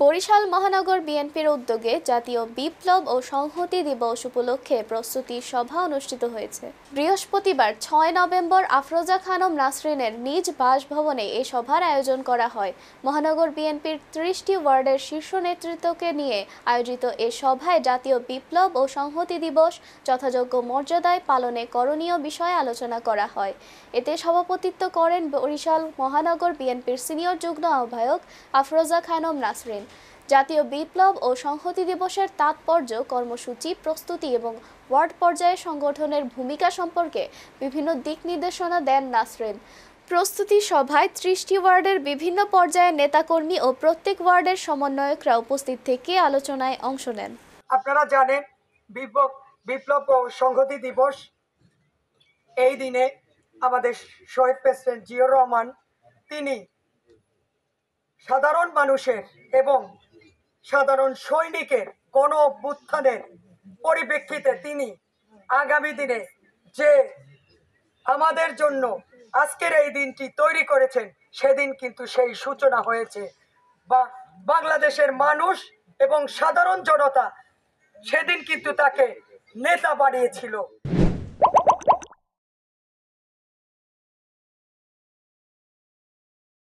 বরিশাল মহানগর বিএনপির উদ্যোগে জাতীয় বিপ্লব ও সংহতি দিবস উপলক্ষে প্রস্তুতি সভা অনুষ্ঠিত হয়েছে। বৃহস্পতিবার ৬ নভেম্বর আফরোজা খানম নাসরিনের নিজ বাসভবনে এই সভার আয়োজন করা হয়। মহানগর বিএনপির ৩০টি ওয়ার্ডের শীর্ষ নেতৃত্বকে নিয়ে আয়োজিত এ সভায় জাতীয় বিপ্লব ও সংহতি দিবস যথাযোগ্য মর্যাদায় পালনে করণীয় বিষয়ে আলোচনা করা হয়। এতে সভাপতিত্ব করেন বরিশাল মহানগর বিএনপির সিনিয়র যুগ্ম আহ্বায়ক আফরোজা খানম নাসরিন। জাতীয় বিপ্লব ও সংহতি দিবসের তাৎপর্য, কর্মসূচি প্রস্তুতি এবং ওয়ার্ড পর্যায়ে সংগঠনের ভূমিকা সম্পর্কে বিভিন্ন দিক নির্দেশনা দেন নাসরিন। প্রস্তুতি সভায় ৩০টি ওয়ার্ডের বিভিন্ন পর্যায়ের নেতাকর্মী ও প্রত্যেক ওয়ার্ডের সমন্বয়করা উপস্থিত থেকে আলোচনায় অংশ নেন। আপনারা জানেন বিপ্লব ও সংহতি দিবস এই দিনে আমাদের শহীদ প্রেসিডেন্ট জিয়াউর রহমান তিনি সাধারণ মানুষের এবং সাধারণ সৈনিকের গণ অভ্যুত্থানের পরিপ্রেক্ষিতে তিনি আগামী দিনে যে আমাদের জন্য আজকের এই দিনটি তৈরি করেছেন, সেদিন কিন্তু সেই সূচনা হয়েছে। বাংলাদেশের মানুষ এবং সাধারণ জনতা সেদিন কিন্তু তাকে নেতা বানিয়েছিল।